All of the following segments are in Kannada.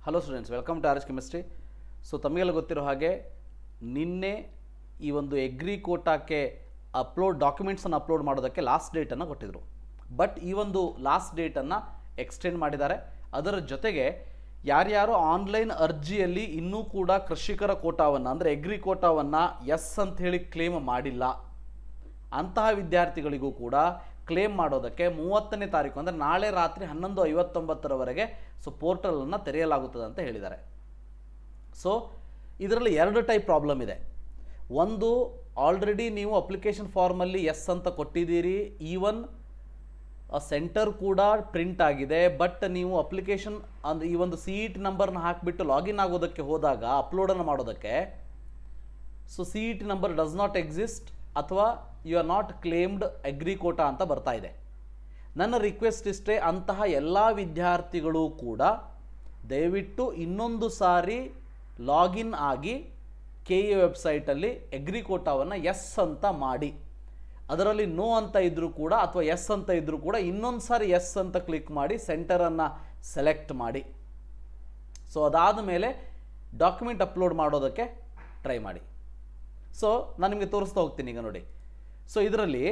Hello students, welcome to R S chemistry. So ತಮಗೆಲ್ಲ ಗೊತ್ತಿರೋ ಹಾಗೆ ನಿನ್ನೆ ಈ ಒಂದು ಎಗ್ರಿ ಕೋಟಾಕ್ಕೆ ಡಾಕ್ಯುಮೆಂಟ್ಸನ್ನು ಅಪ್ಲೋಡ್ ಮಾಡೋದಕ್ಕೆ ಲಾಸ್ಟ್ ಡೇಟನ್ನು ಕೊಟ್ಟಿದ್ದರು. ಬಟ್ ಈ ಒಂದು ಲಾಸ್ಟ್ ಡೇಟನ್ನು ಎಕ್ಸ್ಟೆಂಡ್ ಮಾಡಿದ್ದಾರೆ. ಅದರ ಜೊತೆಗೆ ಯಾರ್ಯಾರು ಆನ್ಲೈನ್ ಅರ್ಜಿಯಲ್ಲಿ ಇನ್ನೂ ಕೂಡ ಕೃಷಿಕರ ಕೋಟಾವನ್ನು ಅಂದರೆ ಎಗ್ರಿ ಕೋಟಾವನ್ನು ಎಸ್ ಅಂತ ಹೇಳಿ ಕ್ಲೇಮ್ ಮಾಡಿಲ್ಲ ಅಂತಹ ವಿದ್ಯಾರ್ಥಿಗಳಿಗೂ ಕೂಡ ಕ್ಲೇಮ್ ಮಾಡೋದಕ್ಕೆ 30ನೇ ತಾರೀಕು ಅಂದರೆ ನಾಳೆ ರಾತ್ರಿ 11:59 ಸೊ ಪೋರ್ಟಲನ್ನು ತೆರೆಯಲಾಗುತ್ತದೆ ಅಂತ ಹೇಳಿದ್ದಾರೆ. ಸೊ ಇದರಲ್ಲಿ ಎರಡು ಟೈಪ್ ಪ್ರಾಬ್ಲಮ್ ಇದೆ. ಒಂದು, ಆಲ್ರೆಡಿ ನೀವು ಅಪ್ಲಿಕೇಶನ್ ಫಾರ್ಮಲ್ಲಿ ಎಸ್ ಅಂತ ಕೊಟ್ಟಿದ್ದೀರಿ, ಈವನ್ ಸೆಂಟರ್ ಕೂಡ ಪ್ರಿಂಟ್ ಆಗಿದೆ. ಬಟ್ ನೀವು ಅಪ್ಲಿಕೇಶನ್ ಅಂದರೆ ಈ ಒಂದು CET ನಂಬರ್ನ ಹಾಕಿಬಿಟ್ಟು ಲಾಗಿನ್ ಆಗೋದಕ್ಕೆ ಹೋದಾಗ ಅಪ್ಲೋಡನ್ನು ಮಾಡೋದಕ್ಕೆ so CET number does not exist ಅಥವಾ you are not claimed agri quota ಅಂತ ಬರ್ತಾ ಇದೆ. ನನ್ನ ರಿಕ್ವೆಸ್ಟ್ ಇಷ್ಟೇ, ಅಂತಹ ಎಲ್ಲ ವಿದ್ಯಾರ್ಥಿಗಳು ಕೂಡ ದಯವಿಟ್ಟು ಇನ್ನೊಂದು ಸಾರಿ ಲಾಗಿನ್ ಆಗಿ KE ವೆಬ್ಸೈಟಲ್ಲಿ ಎಗ್ರಿ ಕೋಟಾವನ್ನು ಎಸ್ ಅಂತ ಮಾಡಿ. ಅದರಲ್ಲಿ ನೋ ಅಂತ ಇದ್ದರೂ ಕೂಡ ಅಥವಾ ಎಸ್ ಅಂತ ಇದ್ದರೂ ಕೂಡ ಇನ್ನೊಂದು ಸಾರಿ ಎಸ್ ಅಂತ ಕ್ಲಿಕ್ ಮಾಡಿ ಸೆಂಟರನ್ನು ಸೆಲೆಕ್ಟ್ ಮಾಡಿ. ಸೊ ಅದಾದ ಮೇಲೆ ಡಾಕ್ಯುಮೆಂಟ್ ಅಪ್ಲೋಡ್ ಮಾಡೋದಕ್ಕೆ ಟ್ರೈ ಮಾಡಿ. ಸೊ ನಾನು ನಿಮಗೆ ತೋರಿಸ್ತಾ ಹೋಗ್ತೀನಿ. ಈಗ ನೋಡಿ, ಸೊ ಇದರಲ್ಲಿ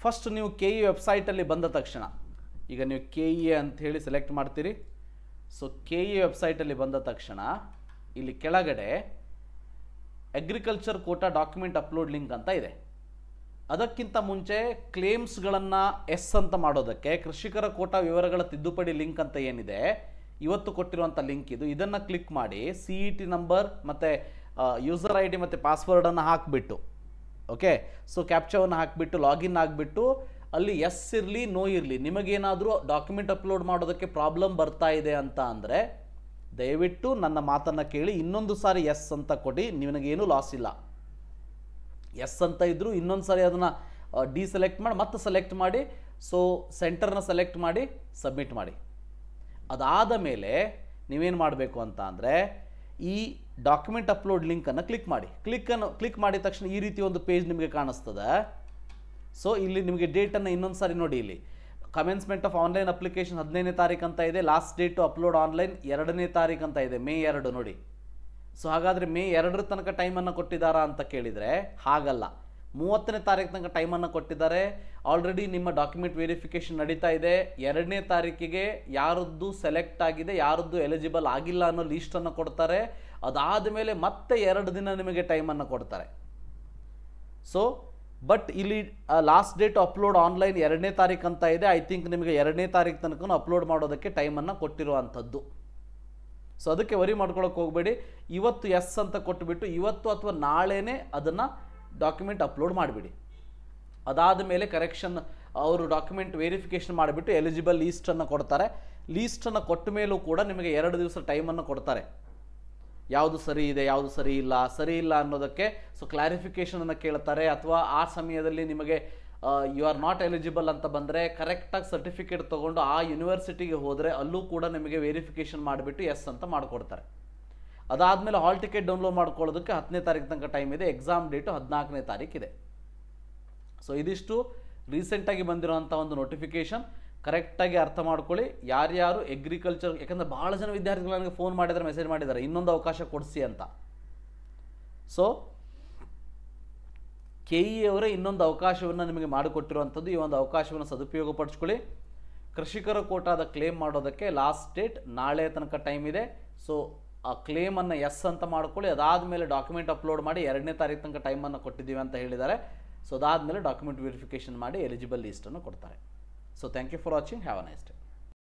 ಫಸ್ಟ್ ನೀವು KE ವೆಬ್ಸೈಟಲ್ಲಿ ಬಂದ ತಕ್ಷಣ ಈಗ ನೀವು KE ಅಂಥೇಳಿ ಸೆಲೆಕ್ಟ್ ಮಾಡ್ತೀರಿ. ಸೊ KE ವೆಬ್ಸೈಟಲ್ಲಿ ಬಂದ ತಕ್ಷಣ ಇಲ್ಲಿ ಕೆಳಗಡೆ agriculture Kota document upload link ಅಂತ ಇದೆ. ಅದಕ್ಕಿಂತ ಮುಂಚೆ ಕ್ಲೇಮ್ಸ್ಗಳನ್ನು ಎಸ್ ಅಂತ ಮಾಡೋದಕ್ಕೆ ಕೃಷಿಕರ ಕೋಟಾ ವಿವರಗಳ ತಿದ್ದುಪಡಿ ಲಿಂಕ್ ಅಂತ ಏನಿದೆ, ಇವತ್ತು ಕೊಟ್ಟಿರುವಂಥ ಲಿಂಕ್ ಇದು. ಇದನ್ನು ಕ್ಲಿಕ್ ಮಾಡಿ CET ನಂಬರ್ ಮತ್ತು ಯೂಸರ್ ID ಮತ್ತು ಪಾಸ್ವರ್ಡನ್ನು ಹಾಕಿಬಿಟ್ಟು, ಓಕೆ, ಸೊ ಕ್ಯಾಪ್ಚಾವನ್ನು ಹಾಕಿಬಿಟ್ಟು ಲಾಗಿನ್ ಆಗಿಬಿಟ್ಟು ಅಲ್ಲಿ ಎಸ್ ಇರಲಿ ನೋ ಇರಲಿ, ನಿಮಗೇನಾದರೂ ಡಾಕ್ಯುಮೆಂಟ್ ಅಪ್ಲೋಡ್ ಮಾಡೋದಕ್ಕೆ ಪ್ರಾಬ್ಲಮ್ ಬರ್ತಾ ಇದೆ ಅಂತ ಅಂದರೆ ದಯವಿಟ್ಟು ನನ್ನ ಮಾತನ್ನು ಕೇಳಿ ಇನ್ನೊಂದು ಸಾರಿ ಎಸ್ ಅಂತ ಕೊಡಿ. ನಿಮಗೇನು ಲಾಸ್ ಇಲ್ಲ. ಎಸ್ ಅಂತ ಇದ್ದರೂ ಇನ್ನೊಂದು ಸಾರಿ ಅದನ್ನು ಡಿಸೆಲೆಕ್ಟ್ ಮಾಡಿ ಮತ್ತೆ ಸೆಲೆಕ್ಟ್ ಮಾಡಿ, ಸೊ ಸೆಂಟರ್ನ ಸೆಲೆಕ್ಟ್ ಮಾಡಿ ಸಬ್ಮಿಟ್ ಮಾಡಿ. ಅದಾದ ಮೇಲೆ ನೀವೇನು ಮಾಡಬೇಕು ಅಂತ ಅಂದರೆ ಈ ಡಾಕ್ಯುಮೆಂಟ್ ಅಪ್ಲೋಡ್ ಲಿಂಕನ್ನು ಕ್ಲಿಕ್ ಮಾಡಿದ ತಕ್ಷಣ ಈ ರೀತಿ ಒಂದು ಪೇಜ್ ನಿಮಗೆ ಕಾಣಿಸ್ತದೆ. ಸೊ ಇಲ್ಲಿ ನಿಮಗೆ ಡೇಟನ್ನು ಇನ್ನೊಂದು ಸಾರಿ ನೋಡಿ, ಇಲ್ಲಿ ಕಮೆನ್ಸ್ಮೆಂಟ್ ಆಫ್ ಆನ್ಲೈನ್ ಅಪ್ಲಿಕೇಶನ್ 15ನೇ ತಾರೀಕು ಅಂತ ಇದೆ, ಲಾಸ್ಟ್ ಡೇಟು ಅಪ್ಲೋಡ್ ಆನ್ಲೈನ್ 2ನೇ ತಾರೀಕು ಅಂತ ಇದೆ, May 2 ನೋಡಿ. ಸೊ ಹಾಗಾದರೆ May 2 ತನಕ ಟೈಮನ್ನು ಕೊಟ್ಟಿದ್ದಾರಾ ಅಂತ ಕೇಳಿದರೆ ಹಾಗಲ್ಲ, 30ನೇ ತಾರೀಕು ತನಕ ಟೈಮನ್ನು ಕೊಟ್ಟಿದ್ದಾರೆ. ಆಲ್ರೆಡಿ ನಿಮ್ಮ ಡಾಕ್ಯುಮೆಂಟ್ ವೆರಿಫಿಕೇಷನ್ ನಡೀತಾ ಇದೆ. 2ನೇ ತಾರೀಕಿಗೆ ಯಾರದ್ದು ಸೆಲೆಕ್ಟ್ ಆಗಿದೆ ಯಾರದ್ದು ಎಲಿಜಿಬಲ್ ಆಗಿಲ್ಲ ಅನ್ನೋ ಲೀಸ್ಟನ್ನು ಕೊಡ್ತಾರೆ. ಅದಾದ ಮೇಲೆ ಮತ್ತೆ 2 ದಿನ ನಿಮಗೆ ಟೈಮನ್ನು ಕೊಡ್ತಾರೆ. ಸೊ ಬಟ್ ಇಲ್ಲಿ ಲಾಸ್ಟ್ ಡೇಟ್ ಅಪ್ಲೋಡ್ ಆನ್ಲೈನ್ 2ನೇ ತಾರೀಕು ಅಂತ ಇದೆ. ಐ ಥಿಂಕ್ ನಿಮಗೆ 2ನೇ ತಾರೀಕು ತನಕ ಅಪ್ಲೋಡ್ ಮಾಡೋದಕ್ಕೆ ಟೈಮನ್ನು ಕೊಟ್ಟಿರುವಂಥದ್ದು. ಸೊ ಅದಕ್ಕೆ ವರಿ ಮಾಡ್ಕೊಳಕ್ಕೆ ಹೋಗಬೇಡಿ. ಇವತ್ತು ಎಸ್ ಅಂತ ಕೊಟ್ಟುಬಿಟ್ಟು ಇವತ್ತು ಅಥವಾ ನಾಳೆನೇ ಅದನ್ನು ಡಾಕ್ಯುಮೆಂಟ್ ಅಪ್ಲೋಡ್ ಮಾಡಿಬಿಡಿ. ಅದಾದ ಮೇಲೆ ಕರೆಕ್ಷನ್ ಅವರು ಡಾಕ್ಯುಮೆಂಟ್ ವೆರಿಫಿಕೇಷನ್ ಮಾಡಿಬಿಟ್ಟು ಎಲಿಜಿಬಲ್ ಲೀಸ್ಟನ್ನು ಕೊಡ್ತಾರೆ. ಲೀಸ್ಟನ್ನು ಕೊಟ್ಟ ಮೇಲೂ ಕೂಡ ನಿಮಗೆ 2 ದಿವಸ ಟೈಮನ್ನು ಕೊಡ್ತಾರೆ. ಯಾವುದು ಸರಿ ಇದೆ ಯಾವುದು ಸರಿ ಇಲ್ಲ ಅನ್ನೋದಕ್ಕೆ ಸೊ ಕ್ಲಾರಿಫಿಕೇಷನನ್ನು ಕೇಳ್ತಾರೆ. ಅಥವಾ ಆ ಸಮಯದಲ್ಲಿ ನಿಮಗೆ ಯು ಆರ್ ನಾಟ್ ಎಲಿಜಿಬಲ್ ಅಂತ ಬಂದರೆ ಕರೆಕ್ಟಾಗಿ ಸರ್ಟಿಫಿಕೇಟ್ ತೊಗೊಂಡು ಆ ಯೂನಿವರ್ಸಿಟಿಗೆ ಹೋದರೆ ಅಲ್ಲೂ ಕೂಡ ನಿಮಗೆ ವೆರಿಫಿಕೇಷನ್ ಮಾಡಿಬಿಟ್ಟು ಎಸ್ ಅಂತ ಮಾಡಿಕೊಡ್ತಾರೆ. ಅದಾದಮೇಲೆ ಹಾಲ್ ಟಿಕೆಟ್ ಡೌನ್ಲೋಡ್ ಮಾಡ್ಕೊಳ್ಳೋದಕ್ಕೆ 10ನೇ ತಾರೀಕು ತನಕ ಟೈಮ್ ಇದೆ. ಎಕ್ಸಾಮ್ ಡೇಟು 14ನೇ ತಾರೀಕಿದೆ. ಸೊ ಇದಿಷ್ಟು ರೀಸೆಂಟಾಗಿ ಬಂದಿರೋಂಥ ಒಂದು ನೋಟಿಫಿಕೇಷನ್. ಕರೆಕ್ಟಾಗಿ ಅರ್ಥ ಮಾಡ್ಕೊಳ್ಳಿ. ಯಾರ್ಯಾರು ಅಗ್ರಿಕಲ್ಚರ್, ಯಾಕಂದರೆ ಭಾಳ ಜನ ವಿದ್ಯಾರ್ಥಿಗಳು ನನಗೆ ಫೋನ್ ಮಾಡಿದ್ದಾರೆ, ಮೆಸೇಜ್ ಮಾಡಿದ್ದಾರೆ, ಇನ್ನೊಂದು ಅವಕಾಶ ಕೊಡಿಸಿ ಅಂತ. ಸೊ KE ಅವರೇ ಇನ್ನೊಂದು ಅವಕಾಶವನ್ನು ನಿಮಗೆ ಮಾಡಿಕೊಟ್ಟಿರುವಂಥದ್ದು. ಈ ಒಂದು ಅವಕಾಶವನ್ನು ಸದುಪಯೋಗ ಪಡಿಸ್ಕೊಳ್ಳಿ. ಕೃಷಿಕರ ಕೋಟಾದ ಕ್ಲೇಮ್ ಮಾಡೋದಕ್ಕೆ ಲಾಸ್ಟ್ ಡೇಟ್ ನಾಳೆ ತನಕ ಟೈಮ್ ಇದೆ. ಸೊ ಆ ಕ್ಲೇಮನ್ನು ಎಸ್ ಅಂತ ಮಾಡ್ಕೊಳ್ಳಿ. ಅದಾದಮೇಲೆ ಡಾಕ್ಯುಮೆಂಟ್ ಅಪ್ಲೋಡ್ ಮಾಡಿ 2ನೇ ತಾರೀಕು ತನಕ ಟೈಮನ್ನು ಕೊಟ್ಟಿದ್ದೀವಿ ಅಂತ ಹೇಳಿದ್ದಾರೆ. ಸೊ ಅದಾದಮೇಲೆ ಡಾಕ್ಯುಮೆಂಟ್ ವೆರಿಫಿಕೇಷನ್ ಮಾಡಿ ಎಲಿಜಿಬಲ್ ಲೀಸ್ಟನ್ನು ಕೊಡ್ತಾರೆ. So thank you for watching. Have a nice day.